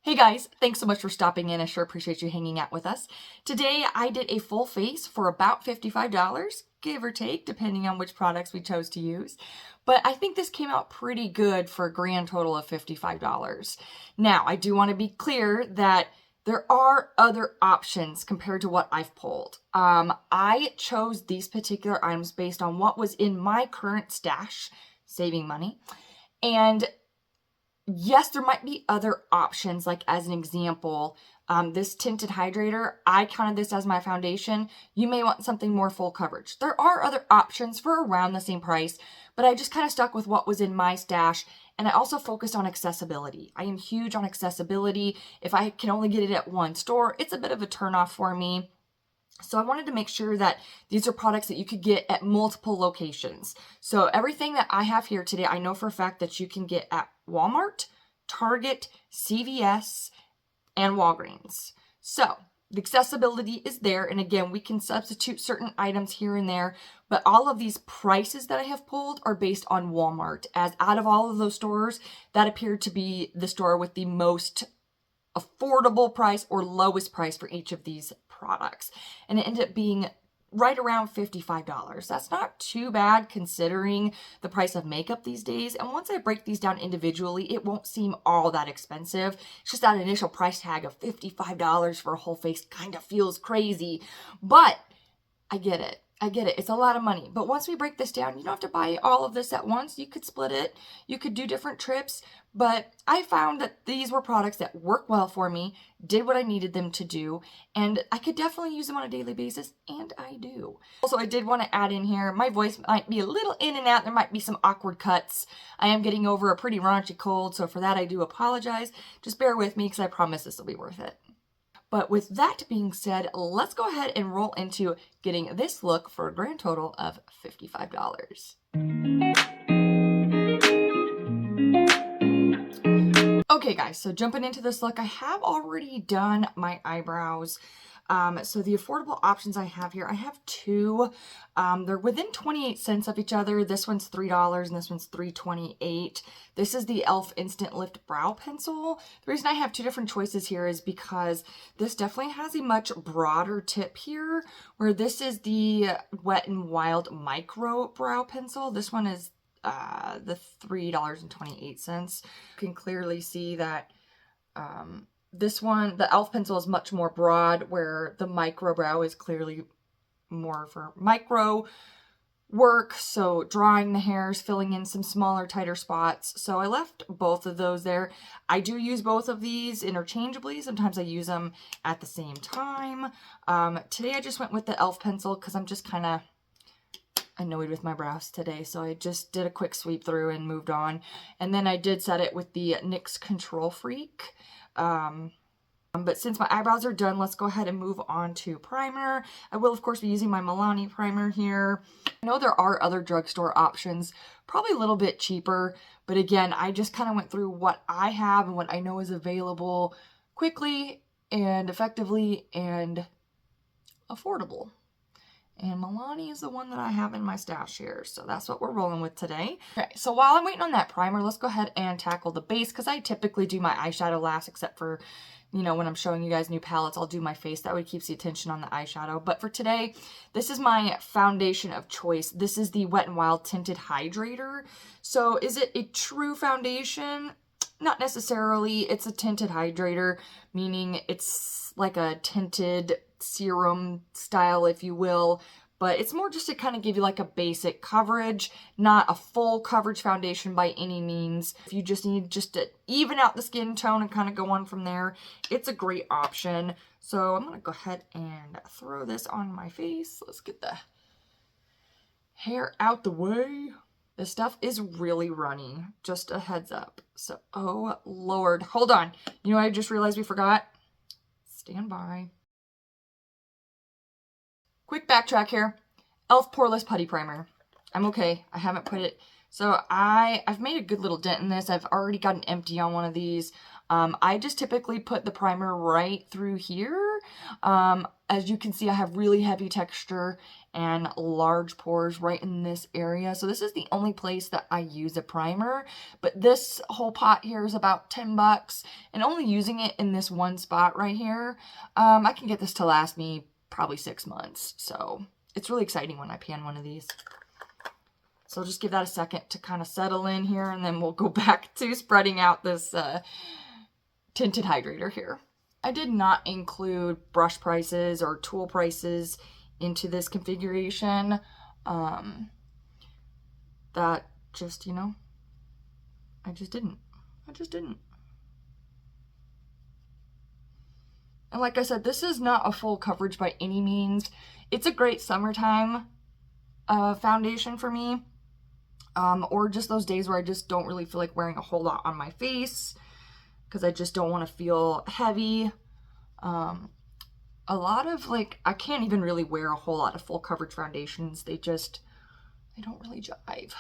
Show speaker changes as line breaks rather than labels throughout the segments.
Hey guys, thanks so much for stopping in. I sure appreciate you hanging out with us. Today I did a full face for about $55, give or take, depending on which products we chose to use. But I think this came out pretty good for a grand total of $55. Now, I do want to be clear that there are other options compared to what I've pulled. I chose these particular items based on what was in my current stash, saving money. And yes, there might be other options, like as an example, this Tinted Hydrator, I counted this as my foundation. You may want something more full coverage. There are other options for around the same price, but I just kind of stuck with what was in my stash, and I also focused on accessibility. I am huge on accessibility. If I can only get it at one store, it's a bit of a turnoff for me. So I wanted to make sure that these are products that you could get at multiple locations. So everything that I have here today, I know for a fact that you can get at Walmart, Target, CVS, and Walgreens. So the accessibility is there. And again, we can substitute certain items here and there, but all of these prices that I have pulled are based on Walmart, as out of all of those stores, that appeared to be the store with the most affordable price or lowest price for each of these products. And it ended up being right around $55. That's not too bad considering the price of makeup these days. And once I break these down individually, it won't seem all that expensive. It's just that initial price tag of $55 for a whole face kind of feels crazy, but I get it. It's a lot of money. But once we break this down, you don't have to buy all of this at once. You could split it. You could do different trips. But I found that these were products that work well for me, did what I needed them to do, and I could definitely use them on a daily basis, and I do. Also, I did want to add in here, my voice might be a little in and out. There might be some awkward cuts. I am getting over a pretty raunchy cold, so for that I do apologize. Just bear with me because I promise this will be worth it. But with that being said, let's go ahead and roll into getting this look for a grand total of $55. Okay guys, so jumping into this look, I have already done my eyebrows. So the affordable options I have here, I have two. They're within 28 cents of each other. This one's $3 and this one's $3.28. This is the Elf Instant Lift Brow Pencil. The reason I have two different choices here is because this definitely has a much broader tip here, where this is the WetNWild Microbrow Pencil. This one is the $3.28. You can clearly see that this one, the Elf pencil, is much more broad, where the Microbrow is clearly more for micro work, so drawing the hairs, filling in some smaller, tighter spots. So I left both of those there. I do use both of these interchangeably. Sometimes I use them at the same time. Today I just went with the Elf pencil because I'm just kind of annoyed with my brows today, so I just did a quick sweep through and moved on. And then I did set it with the NYX Control Freak. But since my eyebrows are done, let's go ahead and move on to primer. I will, of course, be using my Milani primer here. I know there are other drugstore options, probably a little bit cheaper, but again, I just kind of went through what I have and what I know is available quickly and effectively and affordable. And Milani is the one that I have in my stash here. So that's what we're rolling with today. Okay, so while I'm waiting on that primer, let's go ahead and tackle the base, because I typically do my eyeshadow last, except for, you know, when I'm showing you guys new palettes, I'll do my face. That way it keeps the attention on the eyeshadow. But for today, this is my foundation of choice. This is the WetNWild Tinted Hydrator. So is it a true foundation? Not necessarily. It's a tinted hydrator, meaning it's like a tinted serum style, if you will, but it's more just to kind of give you like a basic coverage, not a full coverage foundation by any means. If you just need just to even out the skin tone and kind of go on from there, it's a great option. So I'm gonna go ahead and throw this on my face. Let's get the hair out the way. This stuff is really runny, just a heads up. So, oh Lord, hold on. You know what I just realized we forgot? Stand by. Quick backtrack here. Elf Poreless Putty Primer. I'm okay. I haven't put it. So I've made a good little dent in this. I've already got an empty on one of these. I just typically put the primer right through here. As you can see, I have really heavy texture, and large pores right in this area. So this is the only place that I use a primer, but this whole pot here is about 10 bucks, and only using it in this one spot right here, I can get this to last me probably 6 months. So it's really exciting when I pan one of these. So I'll just give that a second to kind of settle in here, and then we'll go back to spreading out this tinted hydrator here. I did not include brush prices or tool prices into this configuration. That just, you know, I just didn't. And like I said, this is not a full coverage by any means. It's a great summertime foundation for me. Or just those days where I just don't really feel like wearing a whole lot on my face because I just don't want to feel heavy. A lot of, like, I can't even really wear a whole lot of full coverage foundations. They don't really jive.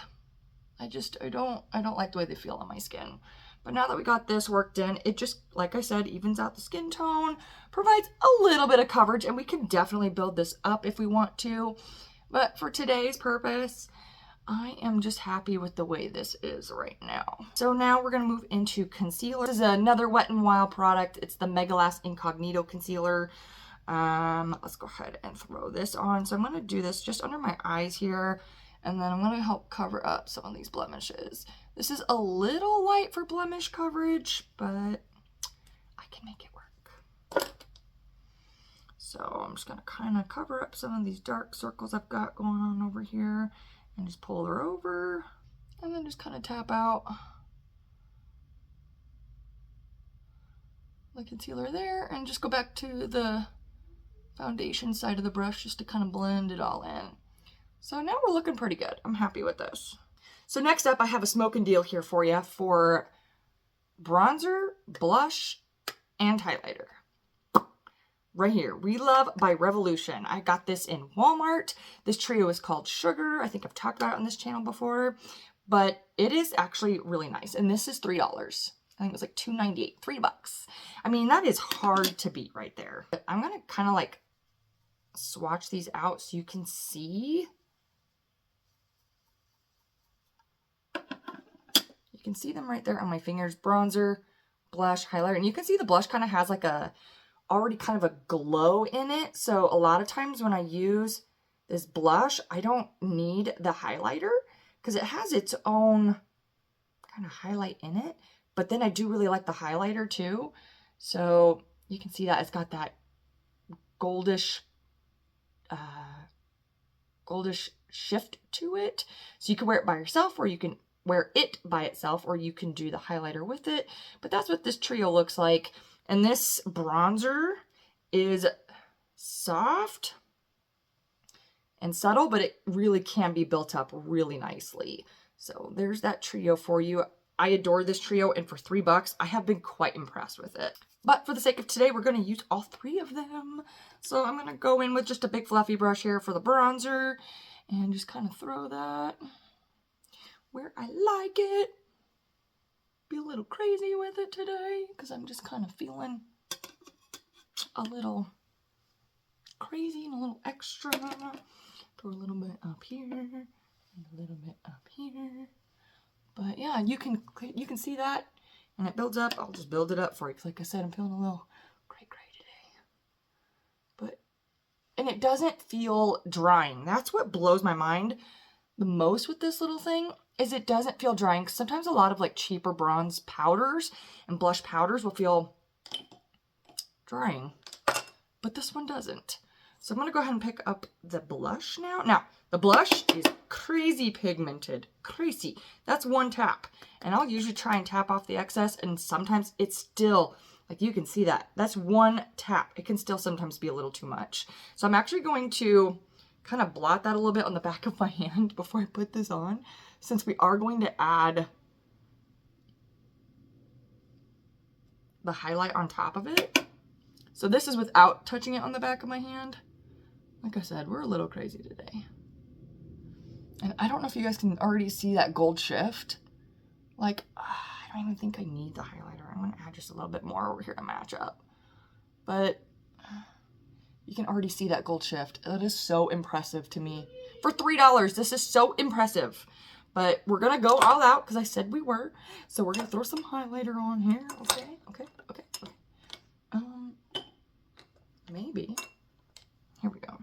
I don't like the way they feel on my skin. But now that we got this worked in, it just, like I said, evens out the skin tone, provides a little bit of coverage, and we can definitely build this up if we want to. But for today's purpose, I am just happy with the way this is right now. So now we're going to move into concealer. This is another Wet n Wild product. It's the Megalast Incognito concealer. Let's go ahead and throw this on. So I'm going to do this just under my eyes here, and then I'm going to help cover up some of these blemishes. This is a little light for blemish coverage, but I can make it work. So I'm just going to kind of cover up some of these dark circles I've got going on over here, and just pull her over, and then just kind of tap out the concealer there, and just go back to the foundation side of the brush just to kind of blend it all in. So now we're looking pretty good. I'm happy with this. So next up, I have a smoking deal here for you for bronzer, blush, and highlighter. Right here, Relove by Revolution. I got this in Walmart. This trio is called Sugar. I think I've talked about it on this channel before, but it is actually really nice. And this is $3. I think it was like $2.98, $3. I mean, that is hard to beat right there. But I'm gonna kind of like swatch these out so you can see. You can see them right there on my fingers. Bronzer, blush, highlighter. And you can see the blush kind of has like a already kind of a glow in it. So a lot of times when I use this blush, I don't need the highlighter because it has its own kind of highlight in it. But then I do really like the highlighter too. So you can see that it's got that goldish shift to it. So you can wear it by yourself, or you can wear it by itself, or you can do the highlighter with it. But that's what this trio looks like. And this bronzer is soft and subtle, but it really can be built up really nicely. So there's that trio for you. I adore this trio, and for $3, I have been quite impressed with it. But for the sake of today, we're going to use all three of them. So I'm going to go in with just a big fluffy brush here for the bronzer, and just kind of throw that where I like it. Be a little crazy with it today because I'm just kind of feeling a little crazy and a little extra. Throw a little bit up here and a little bit up here. But yeah, you can see that, and it builds up. I'll just build it up for you because, like I said, I'm feeling a little cray today. And it doesn't feel drying. That's what blows my mind the most with this little thing, is it doesn't feel drying. Because sometimes a lot of like cheaper bronze powders and blush powders will feel drying, but this one doesn't. So I'm going to go ahead and pick up the blush now. Now, the blush is crazy pigmented. Crazy. That's one tap. And I'll usually try and tap off the excess, and sometimes it's still, like you can see that. That's one tap. It can still sometimes be a little too much. So I'm actually going to kind of blot that a little bit on the back of my hand before I put this on, since we are going to add the highlight on top of it. So this is without touching it on the back of my hand. Like I said, we're a little crazy today. And I don't know if you guys can already see that gold shift. Like, I don't even think I need the highlighter. I'm going to add just a little bit more over here to match up. But You can already see that gold shift. That is so impressive to me. For $3, this is so impressive. But we're going to go all out because I said we were. So we're going to throw some highlighter on here. Okay. Maybe. Here we go.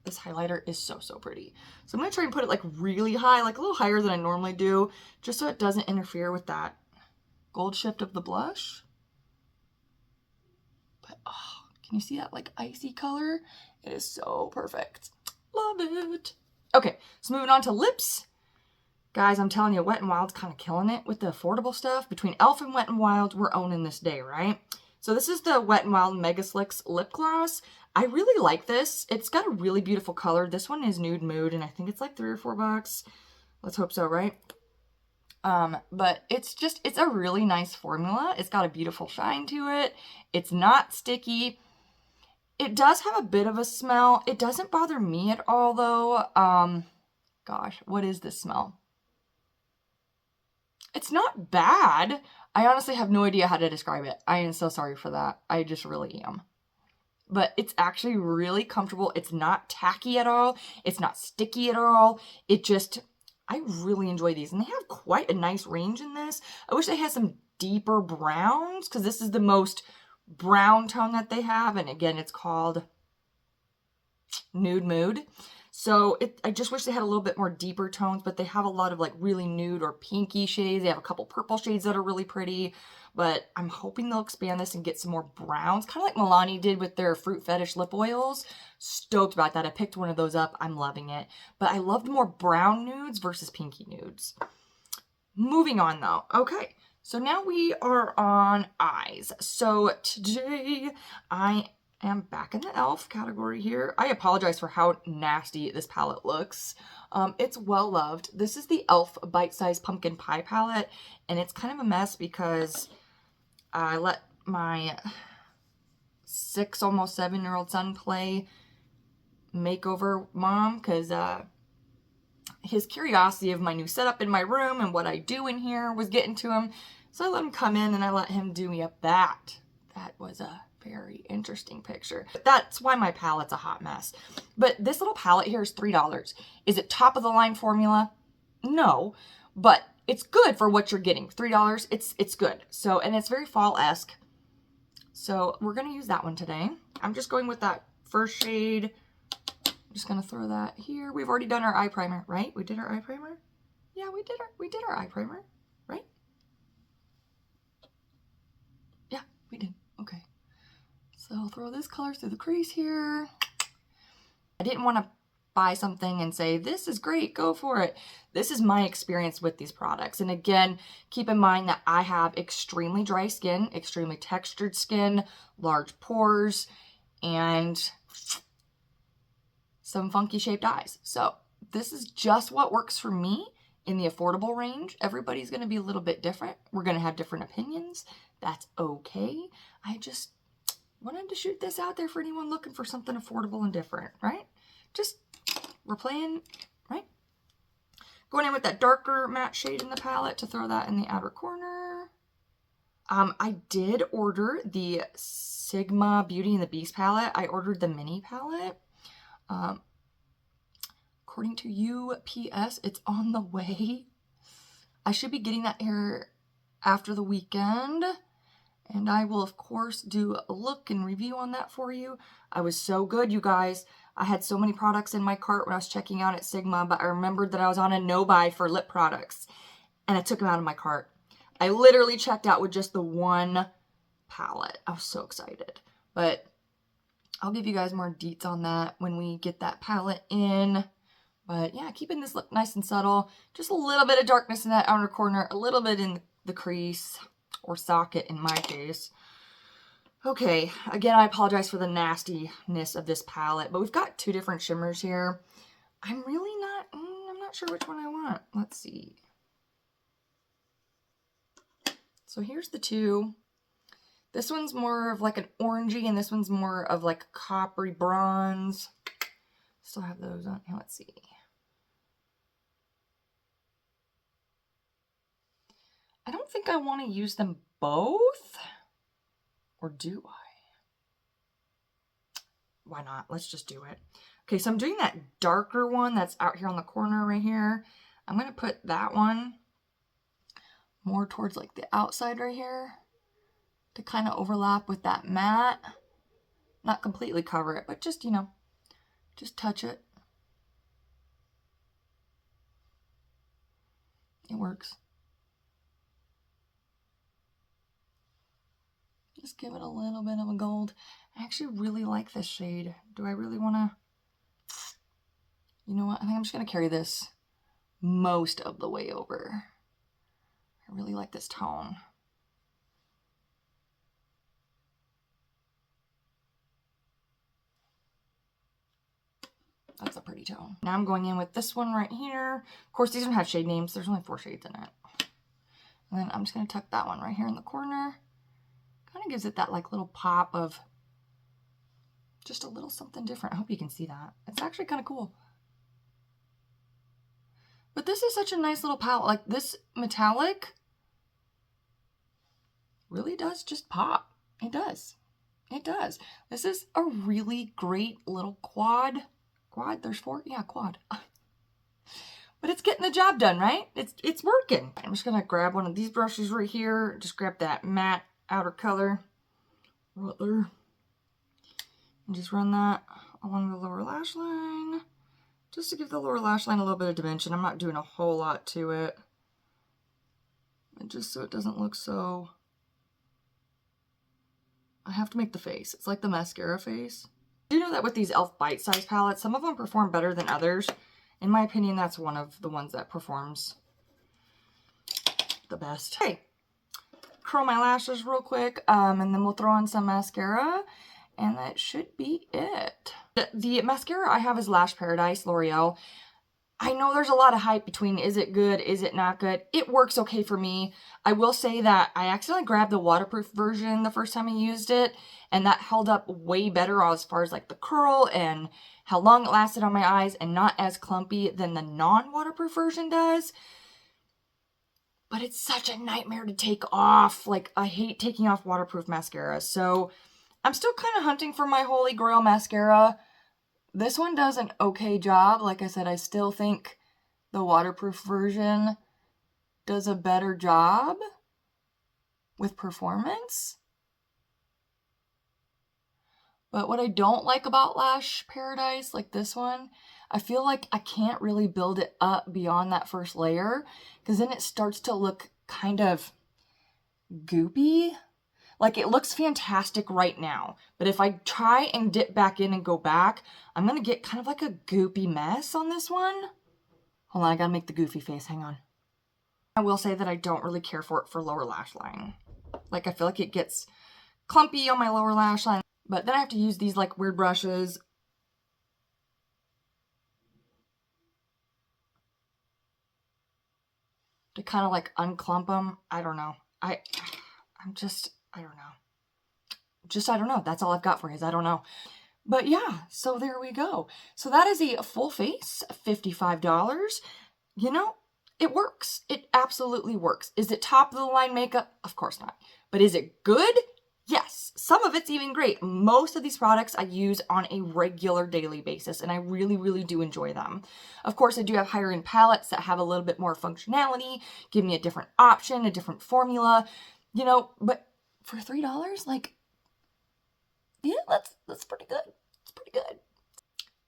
This highlighter is so pretty. So I'm going to try and put it like really high, like a little higher than I normally do, just so it doesn't interfere with that gold shift of the blush. But oh, can you see that like icy color? It is so perfect. Love it. Okay, so moving on to lips. Guys, I'm telling you, Wet n Wild's kind of killing it with the affordable stuff. Between Elf and Wet n Wild, we're owning this day, right? So this is the Wet n Wild MegaSlick lip gloss. I really like this. It's got a really beautiful color. This one is Nude Mood, and I think it's like $3 or $4. Let's hope so, right? But it's a really nice formula. It's got a beautiful shine to it. It's not sticky. It does have a bit of a smell. It doesn't bother me at all, though. Gosh, what is this smell? It's not bad. I honestly have no idea how to describe it. I am so sorry for that. I just really am. But it's actually really comfortable. It's not tacky at all. It's not sticky at all. I really enjoy these. And they have quite a nice range in this. I wish they had some deeper browns because this is the most brown tone that they have. And again, it's called Nude Mood. So I just wish they had a little bit more deeper tones, but they have a lot of like really nude or pinky shades. They have a couple purple shades that are really pretty, but I'm hoping they'll expand this and get some more browns, kind of like Milani did with their Fruit Fetish lip oils. Stoked about that. I picked one of those up. I'm loving it, but I loved more brown nudes versus pinky nudes. Moving on though. Okay. So now we are on eyes. So today I am back in the Elf category here. I apologize for how nasty this palette looks. It's well loved. This is the Elf Bite Size Pumpkin Pie palette, and it's kind of a mess because I let my 6, almost 7-year-old son play makeover mom because his curiosity of my new setup in my room and what I do in here was getting to him. So I let him come in and I let him do me up that. That was a very interesting picture. But that's why my palette's a hot mess. But this little palette here is $3. Is it top of the line formula? No, but it's good for what you're getting. $3, it's good. So, and it's very fall-esque. So we're going to use that one today. I'm just going with that first shade. I'm just going to throw that here. We've already done our eye primer, right? We did our eye primer? Yeah, we did our eye primer, right? Yeah, we did. Okay. So I'll throw this color through the crease here. I didn't want to buy something and say, this is great, go for it. This is my experience with these products. And again, keep in mind that I have extremely dry skin, extremely textured skin, large pores, and some funky shaped eyes. So this is just what works for me in the affordable range. Everybody's going to be a little bit different. We're going to have different opinions. That's okay. I just wanted to shoot this out there for anyone looking for something affordable and different, right? Just, we're playing, right? Going in with that darker matte shade in the palette to throw that in the outer corner. I did order the Sigma Beauty and the Beast palette. I ordered the mini palette. According to UPS, it's on the way. I should be getting that here after the weekend. And I will, of course, do a look and review on that for you. I was so good, you guys. I had so many products in my cart when I was checking out at Sigma, but I remembered that I was on a no-buy for lip products. And I took them out of my cart. I literally checked out with just the one palette. I was so excited. But I'll give you guys more deets on that when we get that palette in. But yeah, keeping this look nice and subtle. Just a little bit of darkness in that outer corner. A little bit in the crease. Or socket in my case. Okay, again, I apologize for the nastiness of this palette, but we've got 2 different shimmers here. I'm really not, I'm not sure which one I want. Let's see. So here's the 2. This one's more of like an orangey, and this one's more of like a coppery bronze. Still have those on here. Let's see. I don't think I want to use them both. Or do I? why not? Let's just do it. Okay, so I'm doing that darker one that's out here on the corner right here. I'm going to put that one more towards like the outside right here to kind of overlap with that matte. Not completely cover it, but just, you know, just touch it. It works. Just give it a little bit of a gold. I actually really like this shade. Do I really want to? You know what? I think I'm just going to carry this most of the way over. I really like this tone. That's a pretty tone. Now I'm going in with this one right here. Of course, these don't have shade names. There's only 4 shades in it. And then I'm just going to tuck that one right here in the corner. Kind of gives it that like little pop of just a little something different. I hope you can see that. It's actually kind of cool. But this is such a nice little palette. Like this metallic really does just pop. It does. It does. This is a really great little quad. Quad? There's 4? Yeah, quad. But it's getting the job done, right? It's working. I'm just going to grab one of these brushes right here. Just grab that matte outer color right there. And just run that along the lower lash line. Just to give the lower lash line a little bit of dimension. I'm not doing a whole lot to it. And just so it doesn't look so... I have to make the face. It's like the mascara face. I do know that with these Elf Bite size palettes, some of them perform better than others. In my opinion, that's one of the ones that performs the best. Okay, curl my lashes real quick, and then we'll throw on some mascara, and that should be it. The mascara I have is Lash Paradise L'Oreal. I know there's a lot of hype between is it good, is it not good. It works okay for me. I will say that I accidentally grabbed the waterproof version the first time I used it, and that held up way better as far as like the curl and how long it lasted on my eyes, and not as clumpy than the non-waterproof version does. But it's such a nightmare to take off. Like, I hate taking off waterproof mascara. So I'm still kind of hunting for my holy grail mascara. This one does an okay job. Like I said, I still think the waterproof version does a better job with performance. But what I don't like about Lash Paradise, like this one, I feel like I can't really build it up beyond that first layer, because then it starts to look kind of goopy. Like, it looks fantastic right now, but if I try and dip back in and go back, I'm going to get kind of like a goopy mess on this one. Hold on, I got to make the goofy face. Hang on. I will say that I don't really care for it for lower lash line. Like, I feel like it gets clumpy on my lower lash line, but then I have to use these like weird brushes to kind of like unclump them. I don't know. I don't know. That's all I've got for you is I don't know. But yeah, so there we go. So that is a full face, $55. You know, it works. It absolutely works. Is it top of the line makeup? Of course not. But is it good? Yes. Some of it's even great. Most of these products I use on a regular daily basis, and I really, really do enjoy them. Of course, I do have higher end palettes that have a little bit more functionality, give me a different option, a different formula, you know, but for $3, like, yeah, that's pretty good. It's pretty good.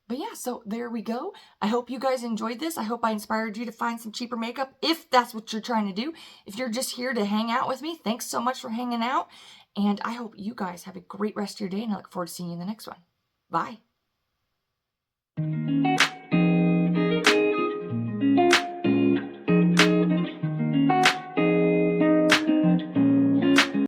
But yeah, so there we go. I hope you guys enjoyed this. I hope I inspired you to find some cheaper makeup if that's what you're trying to do. If you're just here to hang out with me, thanks so much for hanging out. And I hope you guys have a great rest of your day, and I look forward to seeing you in the next one. Bye.